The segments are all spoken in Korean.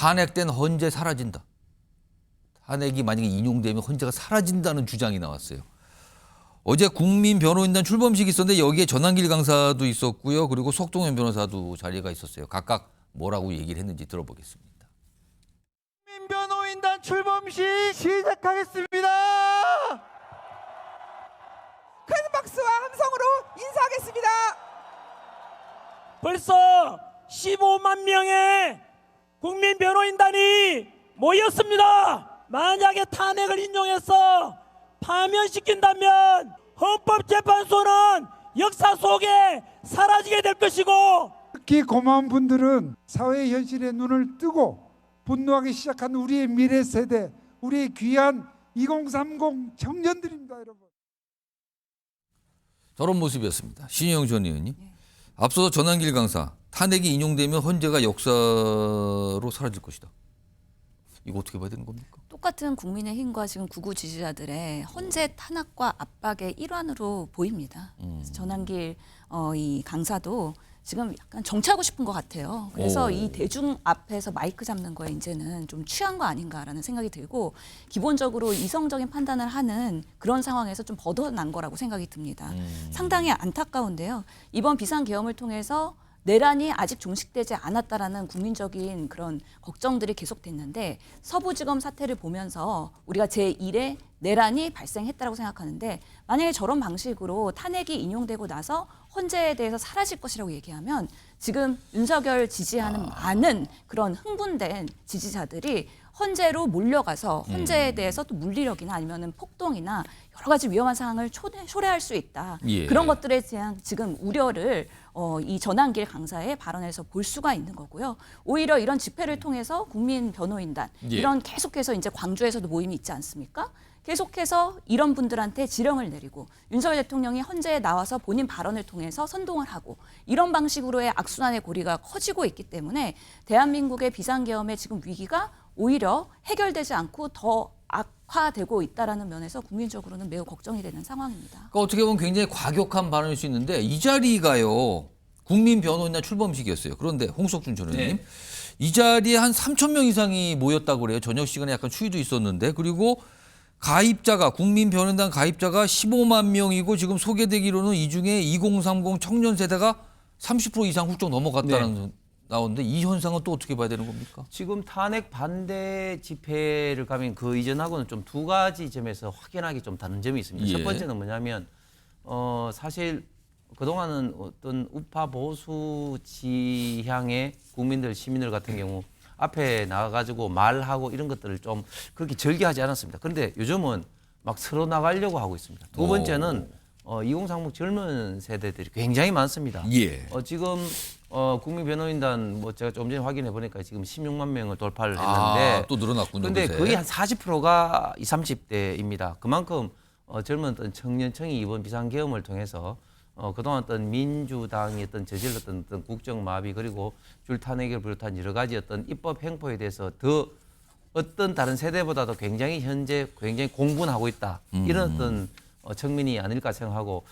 탄핵된 헌재 사라진다. 탄핵이 만약에 인용되면 헌재가 사라진다는 주장이 나왔어요. 어제 국민변호인단 출범식이 있었는데 여기에 전한길 강사도 있었고요. 그리고 석동현 변호사도 자리가 있었어요. 각각 뭐라고 얘기를 했는지 들어보겠습니다. 국민변호인단 출범식 시작하겠습니다. 큰 박수와 함성으로 인사하겠습니다. 벌써 15만 명의 국민변호인단이 모였습니다. 만약에 탄핵을 인용해서 파면시킨다면 헌법재판소는 역사 속에 사라지게 될 것이고, 특히 고마운 분들은 사회 현실에 눈을 뜨고 분노하기 시작한 우리의 미래 세대, 우리의 귀한 2030 청년들입니다, 여러분. 저런 모습이었습니다. 신영 전 의원님. 앞서서 전한길 강사, 탄핵이 인용되면 헌재가 역사로 사라질 것이다. 이거 어떻게 봐야 되는 겁니까? 똑같은 국민의힘과 지금 구구 지지자들의 헌재 탄압과 압박의 일환으로 보입니다. 그래서 전한길 이 강사도 지금 약간 정치하고 싶은 것 같아요. 그래서 이 대중 앞에서 마이크 잡는 거에 이제는 좀 취한 거 아닌가라는 생각이 들고, 기본적으로 이성적인 판단을 하는 그런 상황에서 좀 벗어난 거라고 생각이 듭니다. 상당히 안타까운데요. 이번 비상계엄을 통해서 내란이 아직 종식되지 않았다라는 국민적인 그런 걱정들이 계속됐는데, 서부지검 사태를 보면서 우리가 제1의 내란이 발생했다고 생각하는데, 만약에 저런 방식으로 탄핵이 인용되고 나서 헌재에 대해서 사라질 것이라고 얘기하면 지금 윤석열 지지하는 많은 그런 흥분된 지지자들이 헌재로 몰려가서 헌재에 대해서 또 물리력이나 아니면은 폭동이나 여러 가지 위험한 상황을 초래할 수 있다. 예. 그런 것들에 대한 지금 우려를 이 전한길 강사의 발언에서 볼 수가 있는 거고요. 오히려 이런 집회를 통해서 국민변호인단 예. 이런 계속해서 이제 광주에서도 모임이 있지 않습니까? 계속해서 이런 분들한테 지령을 내리고 윤석열 대통령이 헌재에 나와서 본인 발언을 통해서 선동을 하고, 이런 방식으로의 악순환의 고리가 커지고 있기 때문에 대한민국의 비상계엄의 지금 위기가 오히려 해결되지 않고 더 악화되고 있다는 면에서 국민적으로는 매우 걱정이 되는 상황입니다. 그러니까 어떻게 보면 굉장히 과격한 발언일 수 있는데, 이 자리가요 국민변호인단 출범식이었어요. 그런데 홍석준 전 의원님, 이 자리에 한 3천 명 이상이 모였다고 그래요. 저녁 시간에 약간 추위도 있었는데, 그리고 가입자가 국민변호인단 가입자가 15만 명이고, 지금 소개되기로는 이 중에 2030 청년 세대가 30% 이상 훌쩍 넘어갔다는 나오는데, 이 현상은 또 어떻게 봐야 되는 겁니까? 지금 탄핵 반대 집회를 가면 그 이전하고는 좀 두 가지 점에서 확연하게 좀 다른 점이 있습니다. 예. 첫 번째는 뭐냐면 사실 그동안은 어떤 우파 보수 지향의 국민들, 시민들 같은 경우 앞에 나가가지고 말하고 이런 것들을 좀 그렇게 절개하지 않았습니다. 그런데 요즘은 막 서로 나가려고 하고 있습니다. 두 번째는 2030 젊은 세대들이 굉장히 많습니다. 예. 지금 국민변호인단 뭐 제가 좀 전에 확인해 보니까 지금 16만 명을 돌파를 했는데, 또 늘어났군요. 근데 그새. 거의 한 40%가 20, 30대입니다. 그만큼 젊은 어떤 청년층이 이번 비상계엄을 통해서 그동안 어떤 민주당이 어떤 저질렀던 어떤 국정마비, 그리고 줄탄핵을 비롯한 여러 가지 어떤 입법 행포에 대해서 더 어떤 다른 세대보다도 굉장히 현재 굉장히 공분하고 있다. 이런 어떤 측면이 아닐까 생각하고,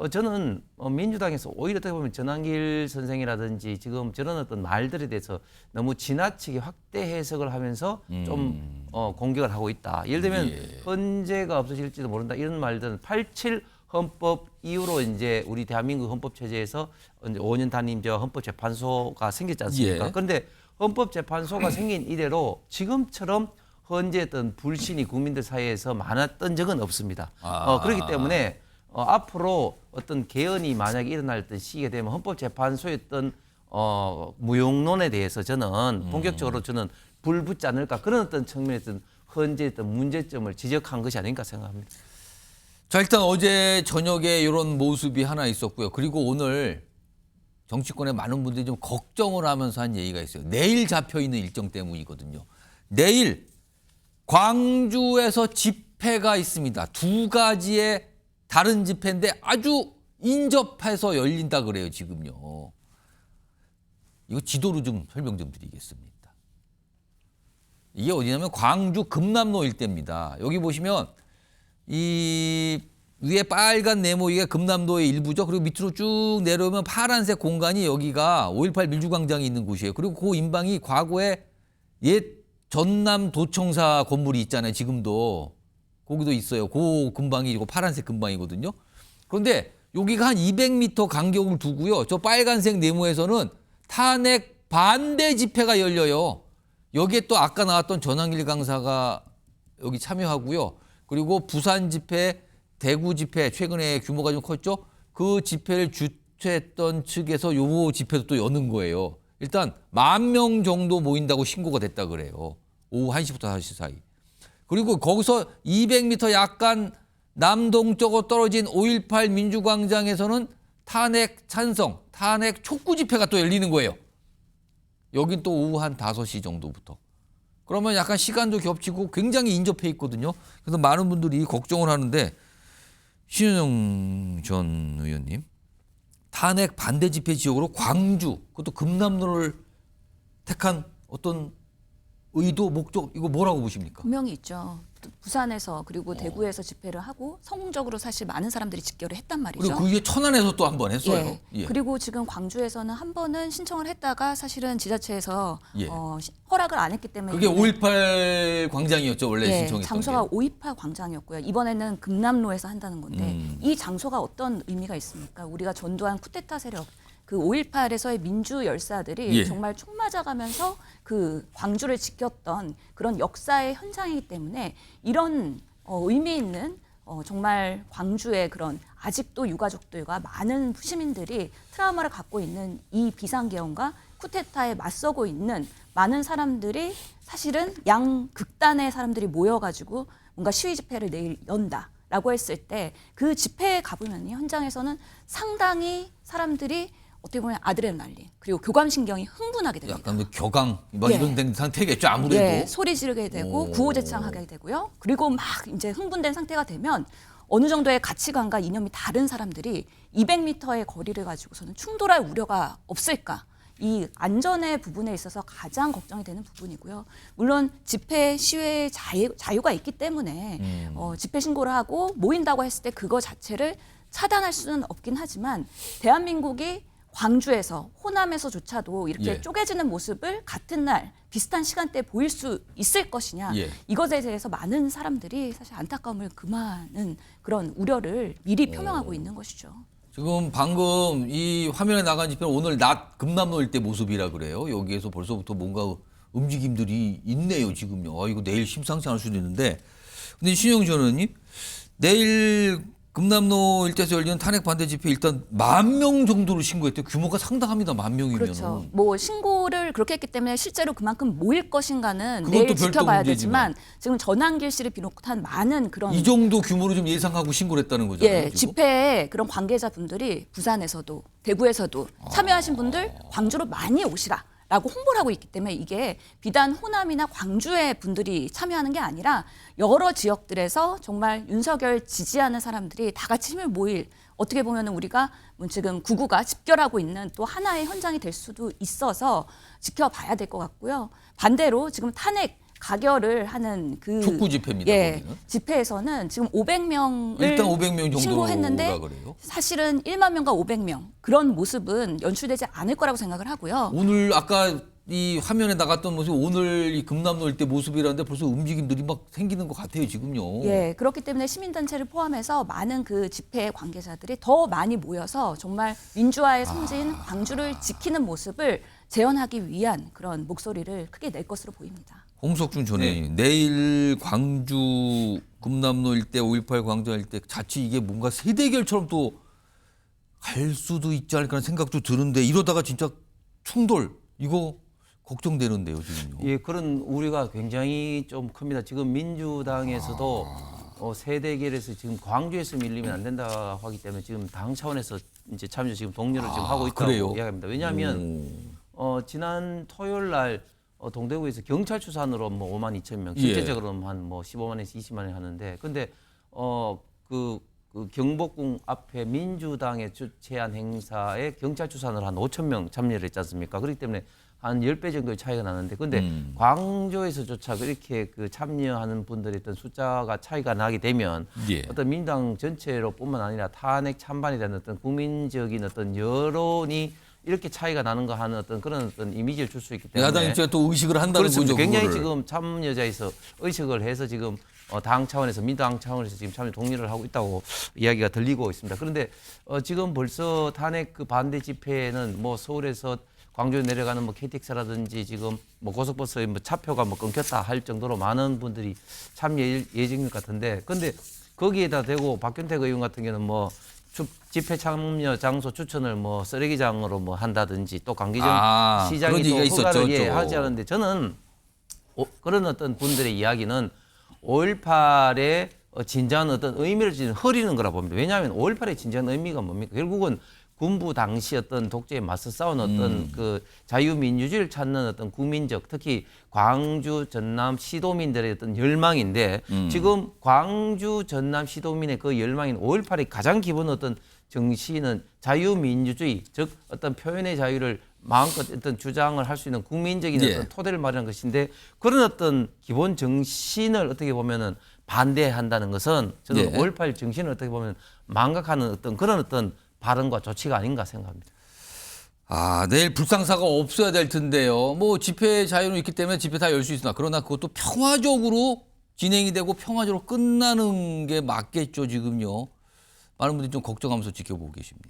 저는 민주당에서 오히려 어떻게 보면 전한길 선생이라든지 지금 저런 어떤 말들에 대해서 너무 지나치게 확대 해석을 하면서 좀 공격을 하고 있다. 예를 들면 헌재가 없어질지도 모른다, 이런 말들은 87 헌법 이후로 이제 우리 대한민국 헌법 체제에서 이제 5년 단임 헌법재판소가 생겼지 않습니까? 예. 그런데 헌법재판소가 생긴 이래로 지금처럼 헌재 어떤 불신이 국민들 사이에서 많았던 적은 없습니다. 그렇기 때문에 앞으로 어떤 개헌이 만약에 일어날 때 시기가 되면 헌법재판소의 어떤 무용론에 대해서 저는 본격적으로 저는 불붙지 않을까, 그런 어떤 측면에서 헌재의 어떤 문제점을 지적한 것이 아닌가 생각합니다. 자, 일단 어제 저녁에 이런 모습이 하나 있었고요. 그리고 오늘 정치권의 많은 분들이 좀 걱정을 하면서 한 얘기가 있어요. 내일 잡혀있는 일정 때문이거든요. 내일 광주에서 집회가 있습니다. 두 가지의 다른 집회인데 아주 인접해서 열린다 그래요, 지금요. 이거 지도로 좀 설명 좀 드리겠습니다. 이게 어디냐면 광주 금남로 일대입니다. 여기 보시면 이 위에 빨간 네모이가 금남로의 일부죠. 그리고 밑으로 쭉 내려오면 파란색 공간이 여기가 5.18 민주광장이 있는 곳이에요. 그리고 그 인방이 과거에 옛 전남도청사 건물이 있잖아요. 지금도 거기도 있어요. 그 근방이고 파란색 근방이거든요. 그런데 여기가 한 200m 간격을 두고요. 저 빨간색 네모에서는 탄핵 반대 집회가 열려요. 여기에 또 아까 나왔던 전환길 강사가 여기 참여하고요. 그리고 부산 집회, 대구 집회 최근에 규모가 좀 컸죠. 그 집회를 주최했던 측에서 요 집회도 또 여는 거예요. 일단 10,000명 정도 모인다고 신고가 됐다 그래요. 오후 1시부터 4시 사이. 그리고 거기서 200m 약간 남동쪽으로 떨어진 5.18 민주광장에서는 탄핵 찬성, 탄핵 촉구 집회가 또 열리는 거예요. 여긴 또 오후 한 5시 정도부터. 그러면 약간 시간도 겹치고 굉장히 인접해 있거든요. 그래서 많은 분들이 걱정을 하는데 신현영 전 의원님, 탄핵 반대 집회 지역으로 광주, 그것도 금남로를 택한 어떤 의도, 목적, 이거 뭐라고 보십니까? 분명히 있죠. 부산에서 그리고 대구에서 집회를 하고 성공적으로 사실 많은 사람들이 집결을 했단 말이죠. 그리고 그 위에 천안에서 또 한 번 했어요. 예. 예. 그리고 지금 광주에서는 한 번은 신청을 했다가 사실은 지자체에서 예. 허락을 안 했기 때문에 그게 5.18 광장이었죠, 원래 예, 신청했던 장소가 게. 5.18 광장이었고요. 이번에는 금남로에서 한다는 건데 이 장소가 어떤 의미가 있습니까? 우리가 전두환 쿠데타 세력 그 5.18에서의 민주 열사들이 예. 정말 총 맞아가면서 그 광주를 지켰던 그런 역사의 현장이기 때문에 이런 의미 있는 정말 광주의 그런 아직도 유가족들과 많은 시민들이 트라우마를 갖고 있는 이 비상계엄과 쿠데타에 맞서고 있는 많은 사람들이 사실은 양극단의 사람들이 모여가지고 뭔가 시위 집회를 내일 연다라고 했을 때 그 집회에 가보면 현장에서는 상당히 사람들이 어떻게 보면 아드레날린 그리고 교감신경이 흥분하게 됩니다. 약간 그 격앙 막 예. 이런 된 상태겠죠, 아무래도. 예, 소리 지르게 되고 오. 구호제창하게 되고요. 그리고 막 이제 흥분된 상태가 되면 어느 정도의 가치관과 이념이 다른 사람들이 200m의 거리를 가지고서는 충돌할 우려가 없을까? 이 안전의 부분에 있어서 가장 걱정이 되는 부분이고요. 물론 집회 시위의 자유가 있기 때문에 집회 신고를 하고 모인다고 했을 때 그거 자체를 차단할 수는 없긴 하지만 대한민국이 광주에서 호남에서조차도 이렇게 예. 쪼개지는 모습을 같은 날 비슷한 시간대에 보일 수 있을 것이냐 예. 이것에 대해서 많은 사람들이 사실 안타까움을 금하는 그런 우려를 미리 표명하고 있는 것이죠. 지금 방금 이 화면에 나간 집회는 오늘 낮 금남로 일대 모습이라 그래요. 여기에서 벌써부터 뭔가 움직임들이 있네요, 지금요. 이거 내일 심상치 않을 수도 있는데. 근데 신영 전 의원님, 내일 금남로 일대에서 열리는 탄핵 반대 집회 일단 10,000명 정도로 신고했대요. 규모가 상당합니다, 10,000명이면. 그렇죠. 뭐 신고를 그렇게 했기 때문에 실제로 그만큼 모일 것인가는 그건 내일 또 별도 지켜봐야 문제지만. 되지만 지금 전환길 씨를 비롯한 많은 그런 이 정도 규모로 좀 예상하고 신고를 했다는 거잖아요. 예, 지금? 집회에 그런 관계자분들이 부산에서도 대구에서도 참여하신 분들 광주로 많이 오시라라고 홍보를 하고 있기 때문에 이게 비단 호남이나 광주의 분들이 참여하는 게 아니라 여러 지역들에서 정말 윤석열 지지하는 사람들이 다 같이 힘을 모일 어떻게 보면은 우리가 지금 구구가 집결하고 있는 또 하나의 현장이 될 수도 있어서 지켜봐야 될 것 같고요. 반대로 지금 탄핵 가결을 하는 그 촉구 집회입니다, 예, 거기는. 집회에서는 지금 500명을 일단 500명 정도라 신고했는데 그래요. 사실은 1만 명과 500명 그런 모습은 연출되지 않을 거라고 생각을 하고요. 오늘 아까 이 화면에 나갔던 모습 오늘 이 금남로 일대 모습이라는데 벌써 움직임들이 막 생기는 것 같아요, 지금요. 예, 그렇기 때문에 시민단체를 포함해서 많은 그 집회 관계자들이 더 많이 모여서 정말 민주화의 성지인 광주를 지키는 모습을 재현하기 위한 그런 목소리를 크게 낼 것으로 보입니다. 홍석준 전 의원님, 내일 광주 금남로 일대 5.18 광장 일대 자칫 이게 뭔가 세대결처럼 또 갈 수도 있지 않을까 하는 생각도 드는데 이러다가 진짜 충돌 이거 걱정되는데요, 지금요. 예, 그런 우려가 굉장히 좀 큽니다. 지금 민주당에서도 세대결에서 지금 광주에서 밀리면 안 된다 하기 때문에 지금 당 차원에서 이제 참여 지금 독려를 지금 하고 있다고 그래요? 이야기합니다. 왜냐하면 지난 토요일 날 동대구에서 경찰 추산으로 뭐 52,000명, 예. 실제적으로는 한 뭐 15만에서 20만이 하는데, 근데 그 경복궁 앞에 민주당에 주최한 행사에 경찰 추산으로 한 5,000명 참여를 했지 않습니까? 그렇기 때문에 한 10배 정도의 차이가 나는데, 근데 광주에서조차 그렇게 그 참여하는 분들의 어떤 숫자가 차이가 나게 되면 예. 어떤 민주당 전체로뿐만 아니라 탄핵 찬반에 대한 어떤 국민적인 어떤 여론이 이렇게 차이가 나는가 하는 어떤 그런 어떤 이미지를 줄 수 있기 때문에 야당 입장에 또 의식을 한다는 그렇습니다. 거죠. 굉장히 그거를. 지금 참여자에서 의식을 해서 지금 당 차원에서 민주당 차원에서 지금 참여 동의를 하고 있다고 이야기가 들리고 있습니다. 그런데 지금 벌써 탄핵 그 반대 집회는 뭐 서울에서 광주에 내려가는 뭐 KTX라든지 지금 뭐 고속버스의 뭐 차표가 뭐 끊겼다 할 정도로 많은 분들이 참여 예정일 것 같은데, 근데 거기에다 대고 박균택 의원 같은 경우는 뭐 집회 참여 장소 추천을 뭐 쓰레기장으로 뭐 한다든지 또 강기정 그런 시장이 또 얘기가 허가를 있었죠, 또. 하지 않은데, 저는 그런 어떤 분들의 이야기는 5.18의 진정한 어떤 의미를 지금 흐리는 거라 봅니다. 왜냐하면 5.18의 진정한 의미가 뭡니까? 결국은 군부 당시 어떤 독재에 맞서 싸운 어떤 그 자유민주주의를 찾는 어떤 국민적, 특히 광주, 전남 시도민들의 어떤 열망인데, 지금 광주, 전남 시도민의 그 열망인 5.18의 가장 기본 어떤 정신은 자유민주주의, 즉 어떤 표현의 자유를 마음껏 어떤 주장을 할 수 있는 국민적인 예. 어떤 토대를 마련한 것인데, 그런 어떤 기본 정신을 어떻게 보면은 반대한다는 것은 저는 예. 5.18 정신을 어떻게 보면 망각하는 어떤 그런 어떤 발언과 조치가 아닌가 생각합니다. 내일 불상사가 없어야 될 텐데요. 뭐 집회 자유는 있기 때문에 집회 다 열 수 있으나, 그러나 그것도 평화적으로 진행이 되고 평화적으로 끝나는 게 맞겠죠, 지금요. 많은 분들이 좀 걱정하면서 지켜보고 계십니다.